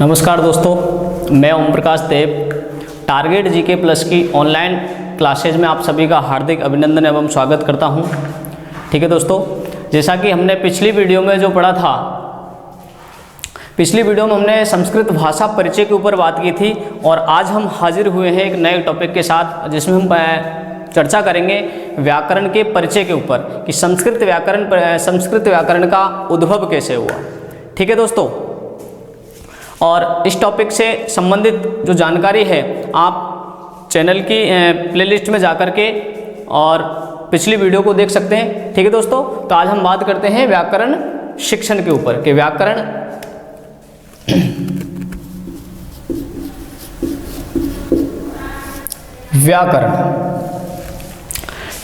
नमस्कार दोस्तों, मैं ओम प्रकाश देव। टारगेट जीके प्लस की ऑनलाइन क्लासेज में आप सभी का हार्दिक अभिनंदन एवं स्वागत करता हूं। ठीक है दोस्तों, जैसा कि हमने पिछली वीडियो में जो पढ़ा था, पिछली वीडियो में हमने संस्कृत भाषा परिचय के ऊपर बात की थी और आज हम हाजिर हुए हैं एक नए टॉपिक के साथ, जिसमें हम चर्चा करेंगे व्याकरण के परिचय के ऊपर कि संस्कृत व्याकरण का उद्भव कैसे हुआ। ठीक है दोस्तों, और इस टॉपिक से संबंधित जो जानकारी है आप चैनल की प्लेलिस्ट में जाकर के और पिछली वीडियो को देख सकते हैं। ठीक है दोस्तों, तो आज हम बात करते हैं व्याकरण शिक्षण के ऊपर कि व्याकरण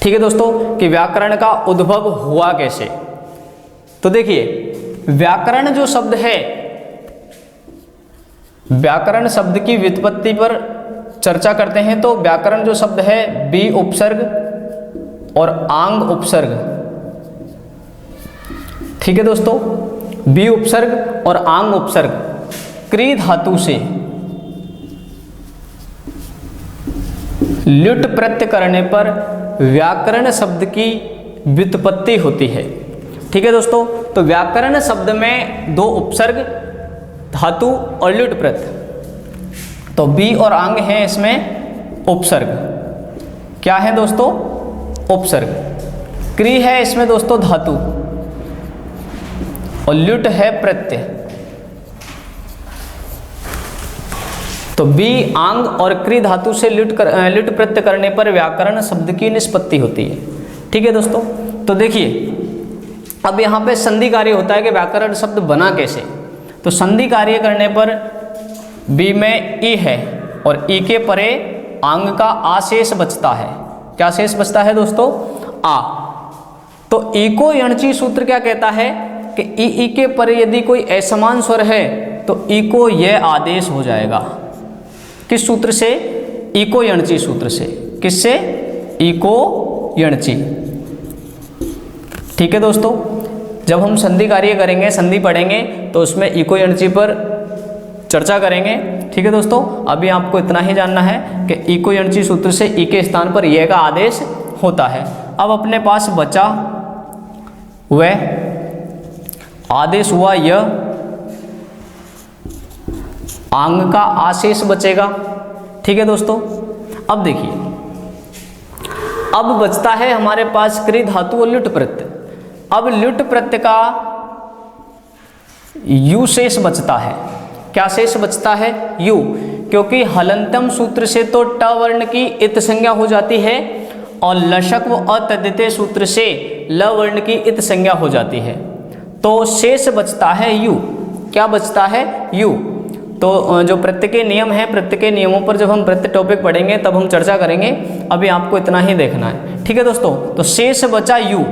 ठीक है दोस्तों, कि व्याकरण का उद्भव हुआ कैसे। तो देखिए, व्याकरण जो शब्द है, व्याकरण शब्द की व्युत्पत्ति पर चर्चा करते हैं तो व्याकरण जो शब्द है बी उपसर्ग और आंग उपसर्ग। ठीक है दोस्तों, बी उपसर्ग और आंग उपसर्ग क्री धातु से ल्युट प्रत्यय करने पर व्याकरण शब्द की व्युत्पत्ति होती है। ठीक है दोस्तों, तो व्याकरण शब्द में दो उपसर्ग, धातु और ल्युट प्रत्यय, तो बी और आंग है इसमें उपसर्ग। क्या है दोस्तों? उपसर्ग। क्री है इसमें दोस्तों धातु और ल्युट है प्रत्यय। तो बी आंग और क्री धातु से ल्युट प्रत्यय करने पर व्याकरण शब्द की निष्पत्ति होती है। ठीक है दोस्तों, तो देखिए अब यहाँ पे संधि कार्य होता है कि व्याकरण शब्द बना कैसे। तो संधि कार्य करने पर बी में ई है और ई के परे आंग का आशेष बचता है। क्या शेष बचता है दोस्तों? आ। तो ई को यणची सूत्र क्या कहता है कि ई के परे यदि कोई असमान स्वर है तो ई को यह आदेश हो जाएगा। किस सूत्र से? इको यणची सूत्र से। किससे? इको यणची। ठीक है दोस्तों, जब हम संधि कार्य करेंगे, संधि पढ़ेंगे तो उसमें इको यणची पर चर्चा करेंगे। ठीक है दोस्तों, अभी आपको इतना ही जानना है कि इको यणची सूत्र से ई के स्थान पर यह का आदेश होता है। अब अपने पास बचा वह आदेश हुआ यह, आंग का आशेष बचेगा। ठीक है दोस्तों, अब देखिए, अब बचता है हमारे पास क्री धातु और ल्युट प्रत्यय। अब ल्युट प्रत्यय का यू शेष बचता है। क्या शेष बचता है? यू, क्योंकि हलंतम सूत्र से तो ट वर्ण की इत संज्ञा हो जाती है और लशक व अतद्धिते सूत्र से ल वर्ण की इत संज्ञा हो जाती है, तो शेष बचता है यू। क्या बचता है? यू। तो जो प्रत्यय के नियम है, प्रत्यय के नियमों पर जब हम प्रत्यय टॉपिक पढ़ेंगे तब हम चर्चा करेंगे। अभी आपको इतना ही देखना है। ठीक है दोस्तों, तो शेष बचा यू।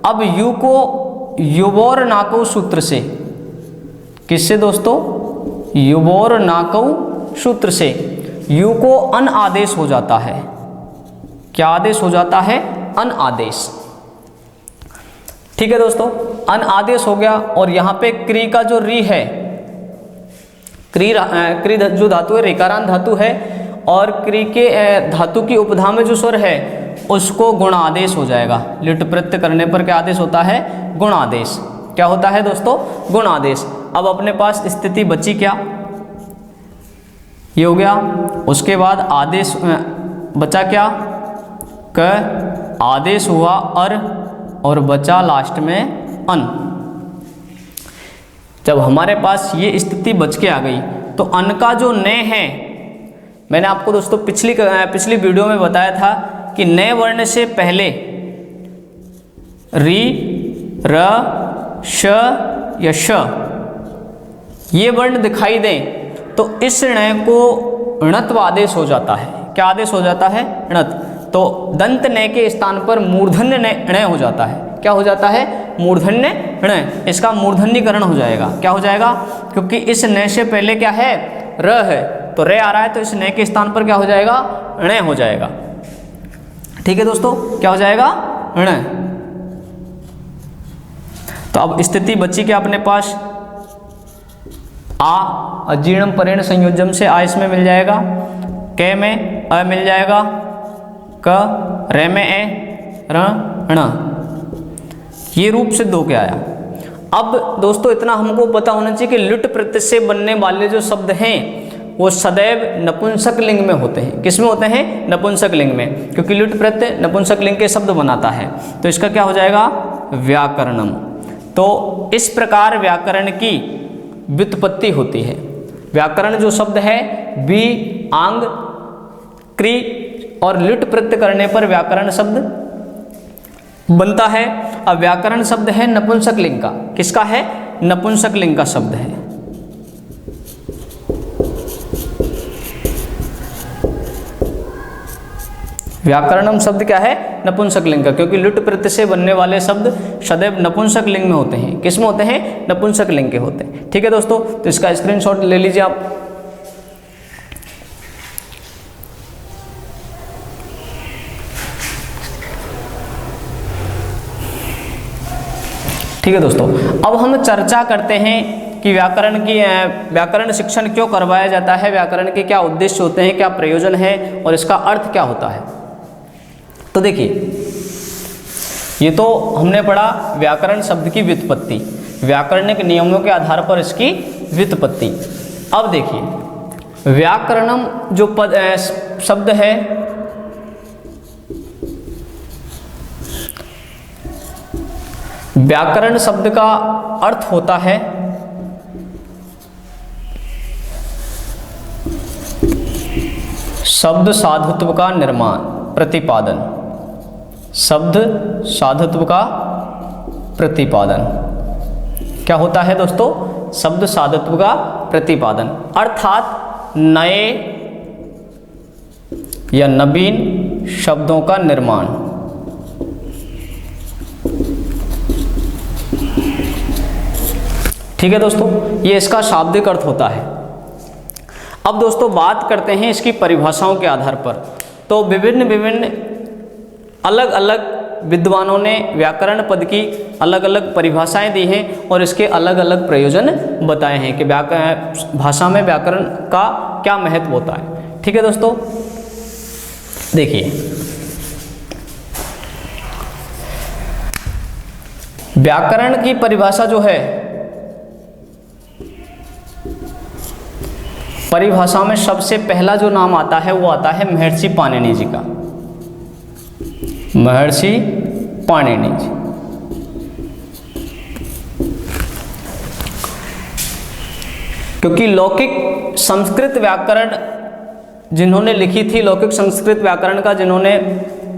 अब यू को युवोर नाकौ सूत्र से, किससे दोस्तों? युवोर नाकौ सूत्र से यू को अन आदेश हो जाता है। क्या आदेश हो जाता है? अन आदेश। ठीक है दोस्तों, अन आदेश हो गया और यहाँ पे क्री का जो री है, क्री जो धातु है रेकारांत धातु है और क्री के धातु की उपधा में जो स्वर है उसको गुण आदेश हो जाएगा। ल्युट प्रत्यय करने पर क्या आदेश होता है? गुण आदेश। क्या होता है दोस्तों? गुण आदेश। अब अपने पास स्थिति बची क्या? ये हो गया। उसके बाद आदेश बचा क्या? क आदेश हुआ अर और बचा लास्ट में अन। जब हमारे पास ये स्थिति बच के आ गई तो अन का जो न है, मैंने आपको दोस्तों पिछली वीडियो में बताया था कि न वर्ण से पहले री, र, श या श ये वर्ण दिखाई दें तो इस ण को णत्व आदेश हो जाता है। क्या आदेश हो जाता है? णत्व। तो दंत न के स्थान पर मूर्धन्य ण हो जाता है। क्या हो जाता है? मूर्धन्य ण। इसका मूर्धन्यकरण हो जाएगा। क्या हो जाएगा? क्योंकि इस न से पहले क्या है? र है, तो रे आ रहा है तो इस न के स्थान पर क्या हो जाएगा? ण हो जाएगा। ठीक है दोस्तों, क्या हो जाएगा? ण। तो अब स्थिति बची क्या अपने पास? आ अजीर्णम परेण संयोजम से आ इसमें मिल जाएगा, क में अ मिल जाएगा, क रे में ए ण, ये रूप सिद्ध होके आया। अब दोस्तों इतना हमको पता होना चाहिए कि लुट प्रत्यय से बनने वाले जो शब्द हैं वो सदैव नपुंसक लिंग में होते हैं। किस में होते हैं? नपुंसक लिंग में, क्योंकि लुट प्रत्यय नपुंसक लिंग के शब्द बनाता है। तो इसका क्या हो जाएगा? व्याकरणम। तो इस प्रकार व्याकरण की व्युत्पत्ति होती है। व्याकरण जो शब्द है बी आंग क्री और लुट प्रत्यय करने पर व्याकरण शब्द बनता है। अब व्याकरण शब्द है नपुंसक लिंग का। किसका है? नपुंसक लिंग का शब्द है। व्याकरणम शब्द क्या है? नपुंसक लिंग का, क्योंकि लुट प्रत्यय से बनने वाले शब्द सदैव नपुंसक लिंग में होते हैं। किस में होते हैं? नपुंसक लिंग के होते हैं। ठीक है दोस्तों, तो इसका स्क्रीनशॉट ले लीजिए आप। ठीक है दोस्तों, अब हम चर्चा करते हैं कि व्याकरण शिक्षण क्यों करवाया जाता है, व्याकरण के क्या उद्देश्य होते हैं, क्या प्रयोजन है और इसका अर्थ क्या होता है। तो देखिए, ये तो हमने पढ़ा व्याकरण शब्द की व्युत्पत्ति, व्याकरणिक नियमों के आधार पर इसकी व्युत्पत्ति। अब देखिए, व्याकरणम जो शब्द है व्याकरण शब्द का अर्थ होता है शब्द साधुत्व का निर्माण, प्रतिपादन। शब्द साधुत्व का प्रतिपादन क्या होता है दोस्तों? शब्द साधुत्व का प्रतिपादन, अर्थात नए या नवीन शब्दों का निर्माण। ठीक है दोस्तों, ये इसका शाब्दिक अर्थ होता है। अब दोस्तों बात करते हैं इसकी परिभाषाओं के आधार पर। तो विभिन्न अलग अलग विद्वानों ने व्याकरण पद की अलग अलग परिभाषाएं दी हैं और इसके अलग अलग प्रयोजन बताए हैं कि भाषा में व्याकरण का क्या महत्व होता है। ठीक है दोस्तों, देखिए, व्याकरण की परिभाषा जो है, परिभाषा में सबसे पहला जो नाम आता है वो आता है महर्षि पाणिनि जी का। महर्षि पाणिनि जी, क्योंकि लौकिक संस्कृत व्याकरण जिन्होंने लिखी थी, लौकिक संस्कृत व्याकरण का जिन्होंने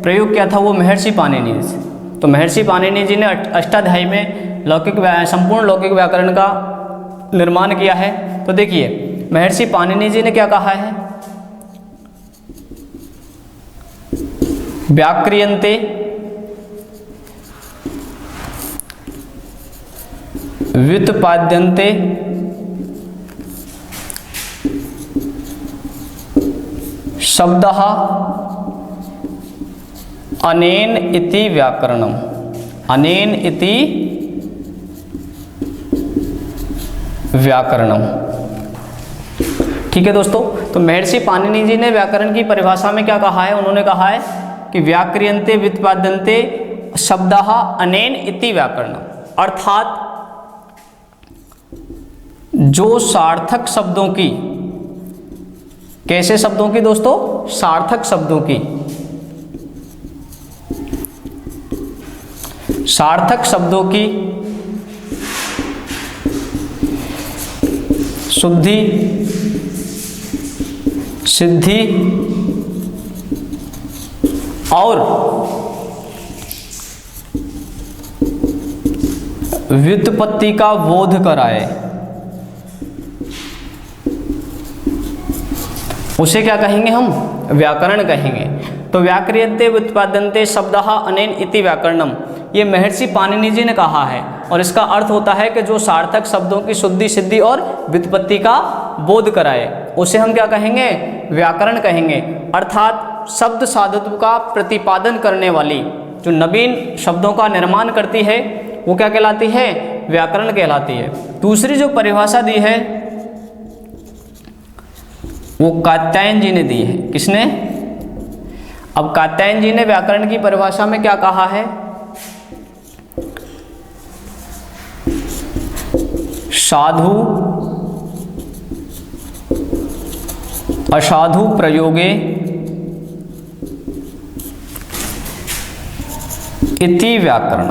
प्रयोग किया था वो महर्षि पाणिनि जी। तो महर्षि पाणिनि जी ने अष्टाध्यायी में संपूर्ण लौकिक व्याकरण का निर्माण किया है। तो देखिए, महर्षि पाणिनि जी ने क्या कहा है? व्याक्रियन्ते व्युत्पाद्यन्ते शब्दः अनेन इति व्याकरणम। अनेन इति व्याकरणम। ठीक है दोस्तों, तो महर्षि पाणिनि जी ने व्याकरण की परिभाषा में क्या कहा है? उन्होंने कहा है कि व्याक्रियन्ते व्युत्पाद्यन्ते शब्दः अनेन इति व्याकरणम, अर्थात जो सार्थक शब्दों की, कैसे शब्दों की दोस्तों? सार्थक शब्दों की, सार्थक शब्दों की शुद्धि, सिद्धि और व्युत्पत्ति का बोध कराए, उसे क्या कहेंगे हम? व्याकरण कहेंगे। तो व्याक्रियन्ते व्युत्पाद्यन्ते शब्दः अनेन इति व्याकरणम, ये महर्षि पाणिनि जी ने कहा है और इसका अर्थ होता है कि जो सार्थक शब्दों की शुद्धि, सिद्धि और व्युत्पत्ति का बोध कराए, उसे हम क्या कहेंगे? व्याकरण कहेंगे। अर्थात शब्द साधुत्व का प्रतिपादन करने वाली जो नवीन शब्दों का निर्माण करती है वो क्या कहलाती है? व्याकरण कहलाती है। दूसरी जो परिभाषा दी है वो कात्यायन जी ने दी है। किसने? अब कात्यायन जी ने व्याकरण की परिभाषा में क्या कहा है? साधु असाधु प्रयोगे इति व्याकरण।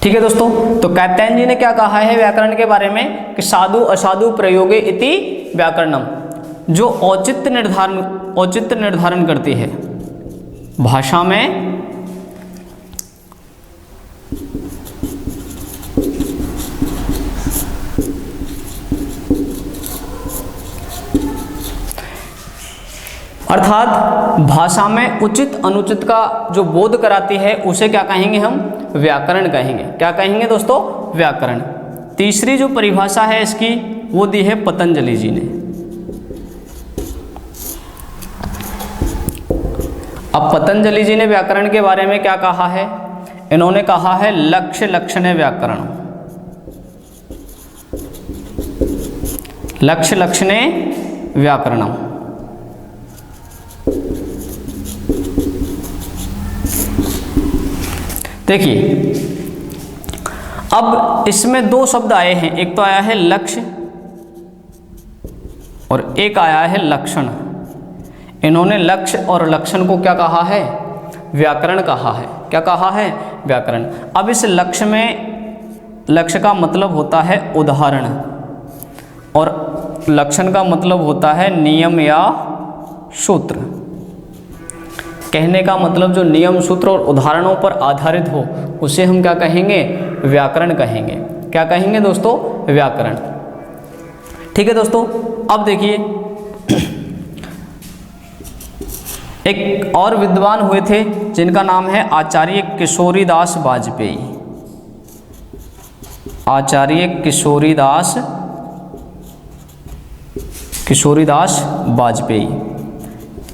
ठीक है दोस्तों, तो कात्यायन जी ने क्या कहा है व्याकरण के बारे में कि साधु असाधु प्रयोगे इति व्याकरणम, जो औचित्य निर्धारण करती है भाषा में अर्थात भाषा में उचित अनुचित का जो बोध कराती है उसे क्या कहेंगे? हम व्याकरण कहेंगे। क्या कहेंगे दोस्तों? व्याकरण। तीसरी जो परिभाषा है इसकी वो दी है पतंजलि जी ने। अब पतंजलि जी ने व्याकरण के बारे में क्या कहा है? इन्होंने कहा है लक्ष्य लक्षणे व्याकरण। लक्ष्य लक्षणे व्याकरणम। देखिए, अब इसमें दो शब्द आए हैं, एक तो आया है लक्ष्य और एक आया है लक्षण। इन्होंने लक्ष्य और लक्षण को क्या कहा है? व्याकरण कहा है। क्या कहा है? व्याकरण। अब इस लक्ष्य में लक्ष्य का मतलब होता है उदाहरण और लक्षण का मतलब होता है नियम या सूत्र। कहने का मतलब जो नियम सूत्र और उदाहरणों पर आधारित हो उसे हम क्या कहेंगे? व्याकरण कहेंगे। क्या कहेंगे दोस्तों? व्याकरण। ठीक है दोस्तों, अब देखिए एक और विद्वान हुए थे जिनका नाम है आचार्य किशोरीदास वाजपेयी। आचार्य किशोरीदास वाजपेयी।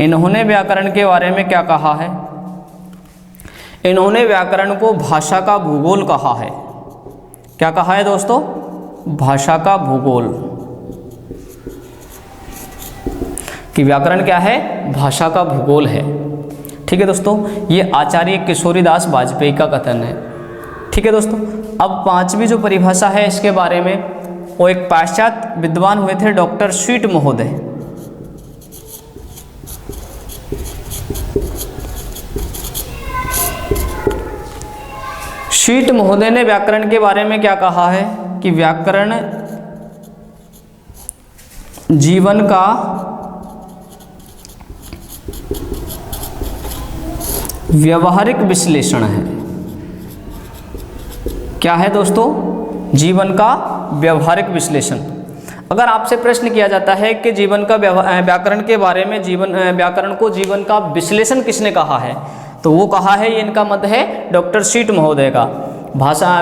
इन्होंने व्याकरण के बारे में क्या कहा है? इन्होंने व्याकरण को भाषा का भूगोल कहा है। क्या कहा है दोस्तों? भाषा का भूगोल। कि व्याकरण क्या है? भाषा का भूगोल है। ठीक है दोस्तों, ये आचार्य किशोरीदास वाजपेयी का कथन है। ठीक है दोस्तों, अब पांचवी जो परिभाषा है इसके बारे में, वो एक पाश्चात्य विद्वान हुए थे डॉक्टर स्वीट महोदय। स्वीट महोदय ने व्याकरण के बारे में क्या कहा है कि व्याकरण जीवन का व्यवहारिक विश्लेषण है। क्या है दोस्तों? जीवन का व्यवहारिक विश्लेषण। अगर आपसे प्रश्न किया जाता है कि जीवन का व्याकरण के बारे में व्याकरण को जीवन का विश्लेषण किसने कहा है, तो वो कहा है, ये इनका मत है डॉक्टर स्वीट महोदय का।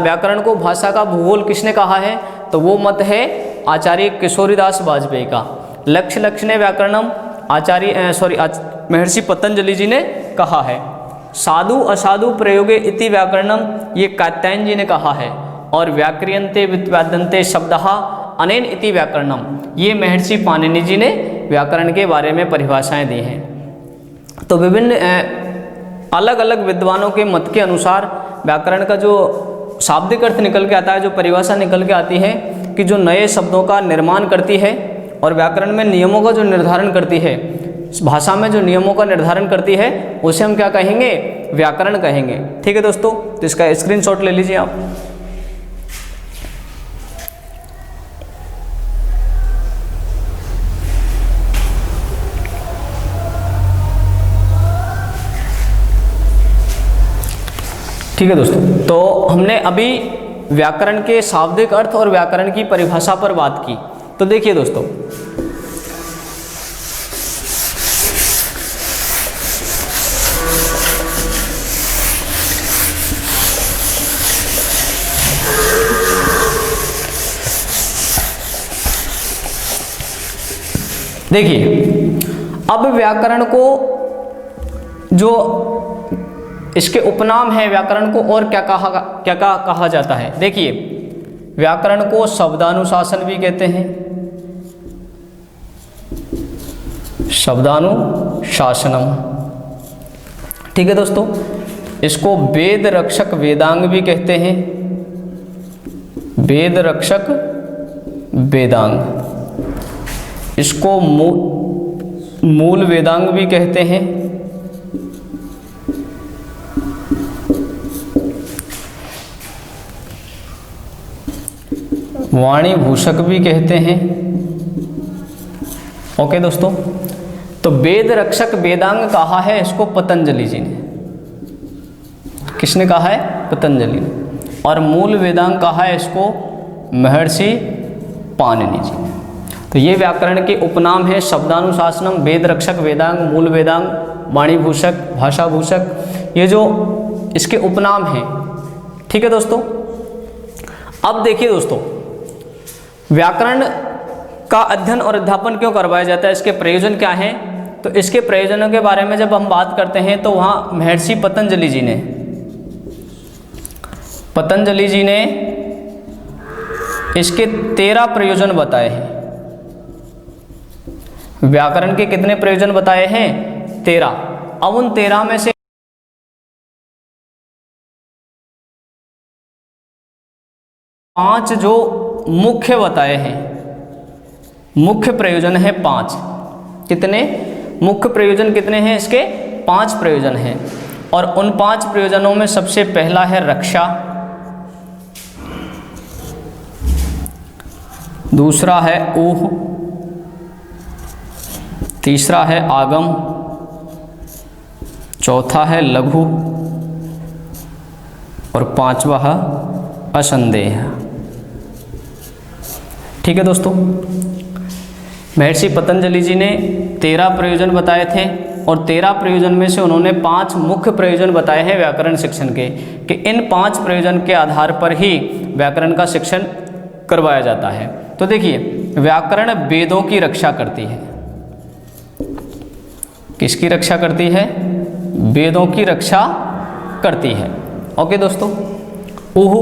व्याकरण को भाषा का भूगोल किसने कहा है, तो वो मत है आचार्य किशोरीदास वाजपेयी का। लक्ष्य लक्षणे व्याकरणम महर्षि पतंजलि जी ने कहा है। साधु असाधु प्रयोगे इति व्याकरणम, ये कात्यायन जी ने कहा है। और व्याक्रियन्ते व्युत्पाद्यन्ते शब्दः अनेन इति व्याकरणम, ये महर्षि पाणिनि जी ने व्याकरण के बारे में परिभाषाएं दी हैं। तो विभिन्न अलग अलग विद्वानों के मत के अनुसार व्याकरण का जो शाब्दिक अर्थ निकल के आता है, जो परिभाषा निकल के आती है कि जो नए शब्दों का निर्माण करती है और व्याकरण में नियमों का जो निर्धारण करती है, भाषा में जो नियमों का निर्धारण करती है, उसे हम क्या कहेंगे? व्याकरण कहेंगे। ठीक है दोस्तों, तो इसका स्क्रीनशॉट ले लीजिए आप। ठीक है दोस्तों, तो हमने अभी व्याकरण के शाब्दिक अर्थ और व्याकरण की परिभाषा पर बात की। तो देखिए दोस्तों, देखिए अब व्याकरण को जो इसके उपनाम है व्याकरण को और क्या कहा जाता है? देखिए, व्याकरण को शब्दानुशासन भी कहते हैं, शब्दानुशासनम। ठीक है दोस्तों, इसको वेद रक्षक वेदांग भी कहते हैं, वेद रक्षक वेदांग। इसको मूल वेदांग भी कहते हैं। वाणी भूषक भी कहते हैं। ओके दोस्तों, तो वेद रक्षक वेदांग कहा है इसको पतंजलि जी ने। किसने कहा है? पतंजलि ने। और मूल वेदांग कहा है इसको महर्षि पाणिनि जी ने। तो ये व्याकरण के उपनाम है शब्दानुशासनम, वेद रक्षक वेदांग, मूल वेदांग, वाणी भूषक, भाषा भूषक, ये जो इसके उपनाम हैं। ठीक है दोस्तों, अब देखिए दोस्तों, व्याकरण का अध्ययन और अध्यापन क्यों करवाया जाता है, इसके प्रयोजन क्या हैं? तो इसके प्रयोजनों के बारे में जब हम बात करते हैं तो वहाँ महर्षि पतंजलि जी ने इसके 13 प्रयोजन बताए हैं। व्याकरण के कितने प्रयोजन बताए हैं? 13। अब उन 13 में से 5 जो मुख्य बताए हैं, मुख्य प्रयोजन है 5। कितने मुख्य प्रयोजन कितने हैं इसके? 5 प्रयोजन हैं। और उन 5 प्रयोजनों में सबसे पहला है रक्षा, दूसरा है ऊह, तीसरा है आगम, चौथा है लघु और 5वां है असंदेह। ठीक है दोस्तों, महर्षि पतंजलि जी ने 13 प्रयोजन बताए थे और 13 प्रयोजन में से उन्होंने 5 मुख्य प्रयोजन बताए हैं व्याकरण शिक्षण के, कि इन 5 प्रयोजन के आधार पर ही व्याकरण का शिक्षण करवाया जाता है। तो देखिए, व्याकरण वेदों की रक्षा करती है। किसकी रक्षा करती है? वेदों की रक्षा करती है। ओके दोस्तों, ऊह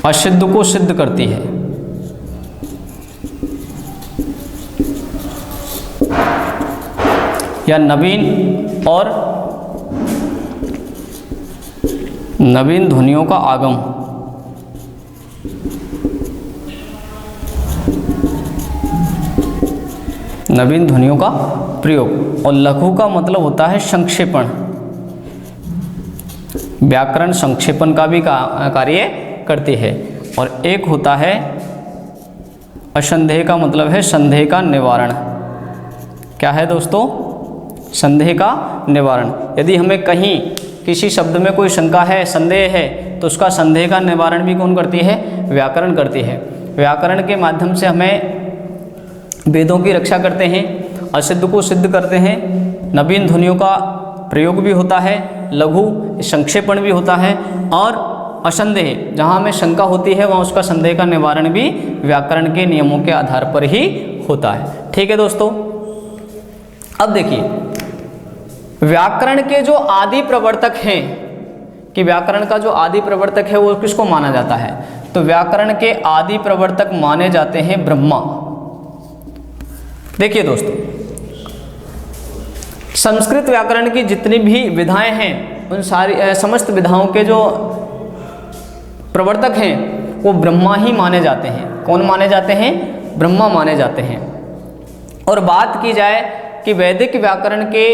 असिद्ध को सिद्ध करती है, या नवीन ध्वनियों का आगम, नवीन ध्वनियों का प्रयोग। और लघु का मतलब होता है संक्षेपण। व्याकरण संक्षेपण का भी कार्य करती है। और एक होता है असंदेह, का मतलब है संदेह का निवारण। क्या है दोस्तों? संदेह का निवारण। यदि हमें कहीं किसी शब्द में कोई शंका है, संदेह है, तो उसका संदेह का निवारण भी कौन करती है? व्याकरण करती है। व्याकरण के माध्यम से हमें वेदों की रक्षा करते हैं, असिद्ध को सिद्ध करते हैं, नवीन ध्वनियों का प्रयोग भी होता है, लघु संक्षेपण भी होता है, और असंदेह, जहाँ हमें शंका होती है वहाँ उसका संदेह का निवारण भी व्याकरण के नियमों के आधार पर ही होता है। ठीक है दोस्तों, अब देखिए, व्याकरण के जो आदि प्रवर्तक हैं, कि व्याकरण का जो आदि प्रवर्तक है वो किसको माना जाता है? तो व्याकरण के आदि प्रवर्तक माने जाते हैं ब्रह्मा। देखिए दोस्तों, संस्कृत व्याकरण की जितनी भी विधाएं हैं, उन सारी समस्त विधाओं के जो प्रवर्तक हैं वो ब्रह्मा ही माने जाते हैं। कौन माने जाते हैं? ब्रह्मा माने जाते हैं। और बात की जाए कि वैदिक व्याकरण के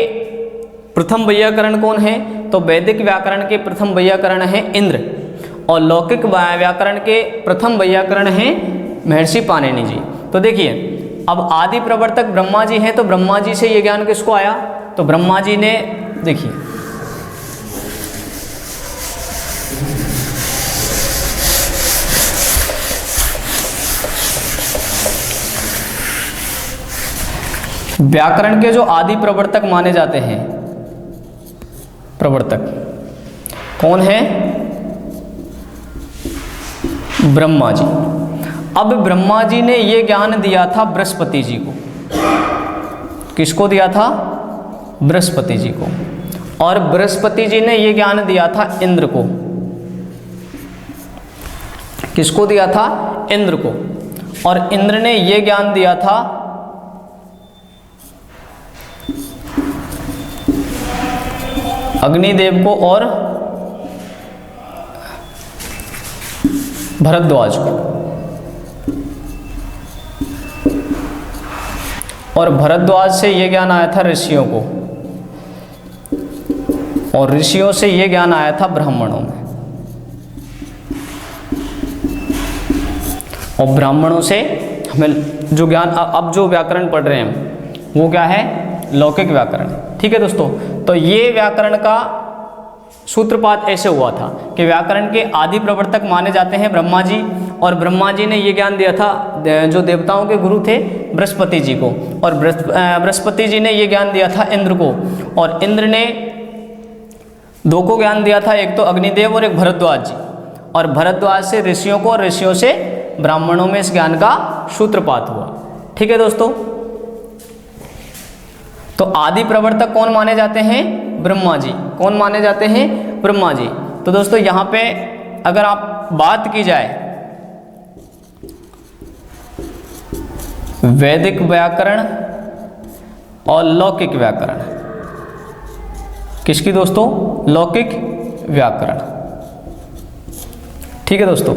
प्रथम वैयाकरण कौन है, तो वैदिक व्याकरण के प्रथम वैयाकरण है इंद्र, और लौकिक व्याकरण के प्रथम वैयाकरण है महर्षि पाणिनि जी। तो देखिए, अब आदि प्रवर्तक ब्रह्मा जी हैं, तो ब्रह्मा जी से ये ज्ञान किसको आया? तो ब्रह्मा जी ने, देखिए, व्याकरण के जो आदि प्रवर्तक माने जाते हैं, प्रवर्तक कौन है? ब्रह्मा जी। अब ब्रह्मा जी ने ये ज्ञान दिया था बृहस्पति जी को। किसको दिया था? बृहस्पति जी को। और बृहस्पति जी ने ये ज्ञान दिया था इंद्र को। किसको दिया था? इंद्र को। और इंद्र ने ये ज्ञान दिया था अग्निदेव को और भरद्वाज को। और भरद्वाज से ये ज्ञान आया था ऋषियों को, और ऋषियों से ये ज्ञान आया था ब्राह्मणों में, और ब्राह्मणों से हमें जो ज्ञान अब जो व्याकरण पढ़ रहे हैं वो क्या है? लौकिक व्याकरण। ठीक है दोस्तों, तो ये व्याकरण का सूत्रपात ऐसे हुआ था कि व्याकरण के आदि प्रवर्तक माने जाते हैं ब्रह्मा जी, और ब्रह्मा जी ने ये ज्ञान दिया था जो देवताओं के गुरु थे बृहस्पति जी को, और बृहस्पति जी ने ये ज्ञान दिया था इंद्र को, और इंद्र ने दो को ज्ञान दिया था, एक तो अग्निदेव और एक भरद्वाज जी, और भरद्वाज से ऋषियों को और ऋषियों से ब्राह्मणों में इस ज्ञान का सूत्रपात हुआ। ठीक है दोस्तों, तो आदि प्रवर्तक कौन माने जाते हैं? ब्रह्मा जी। कौन माने जाते हैं? ब्रह्मा जी। तो दोस्तों यहाँ पे अगर आप बात की जाए वैदिक व्याकरण और लौकिक व्याकरण, किसकी दोस्तों? लौकिक व्याकरण। ठीक है दोस्तों,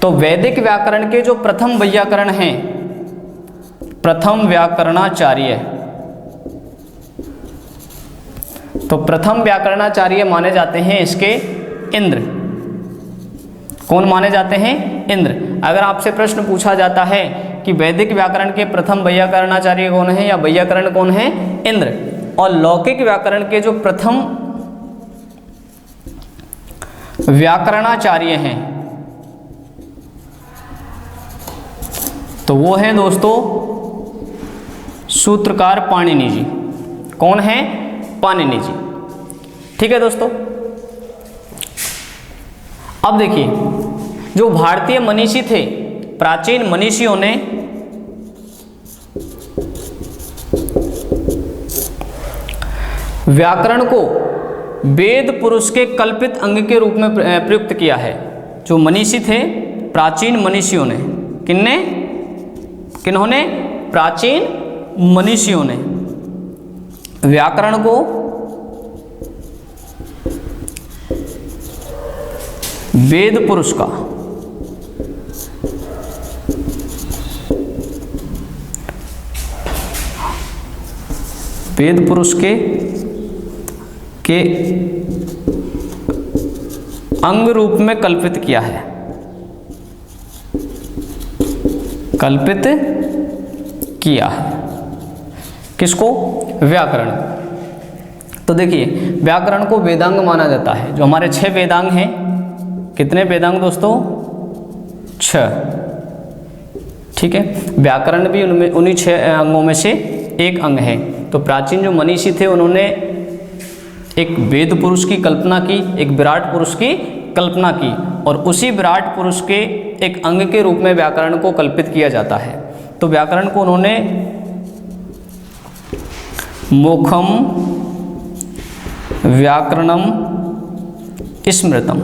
तो वैदिक व्याकरण के जो प्रथम वैयाकरण हैं, प्रथम व्याकरणाचार्य, तो प्रथम व्याकरणाचार्य माने जाते हैं इसके इंद्र। कौन माने जाते हैं? इंद्र। अगर आपसे प्रश्न पूछा जाता है कि वैदिक व्याकरण के प्रथम वैयाकरणाचार्य कौन है या वैयाकरण कौन है? इंद्र। और लौकिक व्याकरण के जो प्रथम व्याकरणाचार्य हैं तो वो हैं दोस्तों सूत्रकार पाणिनि जी। कौन है? पाणिनि जी। ठीक है दोस्तों, अब देखिए जो भारतीय मनीषी थे, प्राचीन मनीषियों ने व्याकरण को वेद पुरुष के कल्पित अंग के रूप में प्रयुक्त किया है। जो मनीषी थे, प्राचीन मनीषियों ने, किन्होंने? प्राचीन मनीषियों ने व्याकरण को वेद पुरुष का वेद पुरुष के अंग रूप में कल्पित किया है, कल्पित किया है। किसको? व्याकरण। तो देखिए व्याकरण को वेदांग माना जाता है। जो हमारे 6 वेदांग हैं, कितने वेदांग दोस्तों? 6। ठीक है, व्याकरण भी उनमें उन्हीं 6 अंगों में से एक अंग है। तो प्राचीन जो मनीषी थे उन्होंने एक वेद पुरुष की कल्पना की, एक विराट पुरुष की कल्पना की, और उसी विराट पुरुष के एक अंग के रूप में व्याकरण को कल्पित किया जाता है। तो व्याकरण को उन्होंने मुखम व्याकरणम स्मृतम,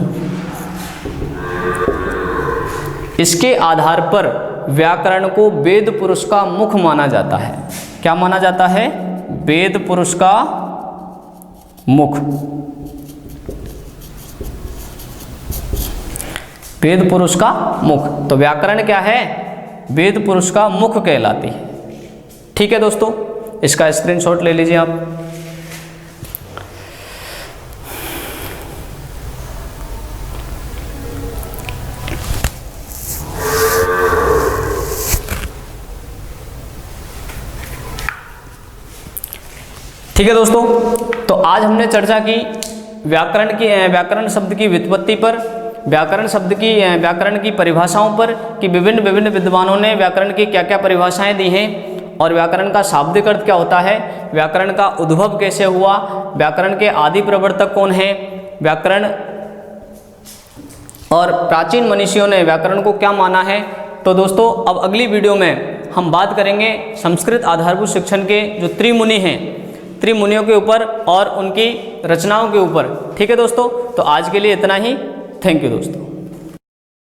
इसके आधार पर व्याकरण को वेद पुरुष का मुख माना जाता है। क्या माना जाता है? वेद पुरुष का मुख। वेद पुरुष का मुख। तो व्याकरण क्या है? वेद पुरुष का मुख कहलाती है। ठीक है दोस्तों, इसका स्क्रीनशॉट ले लीजिए आप। ठीक है दोस्तों, तो आज हमने चर्चा की व्याकरण शब्द की व्युत्पत्ति पर, व्याकरण की परिभाषाओं पर कि विभिन्न विद्वानों ने व्याकरण की क्या क्या परिभाषाएं दी हैं, और व्याकरण का शाब्दिक अर्थ क्या होता है, व्याकरण का उद्भव कैसे हुआ, व्याकरण के आदि प्रवर्तक कौन है, व्याकरण और प्राचीन मनीषियों ने व्याकरण को क्या माना है। तो दोस्तों अब अगली वीडियो में हम बात करेंगे संस्कृत आधारभूत शिक्षण के जो त्रिमुनि हैं, त्रिमुनियों के ऊपर और उनकी रचनाओं के ऊपर। ठीक है दोस्तों, तो आज के लिए इतना ही। थैंक यू दोस्तों।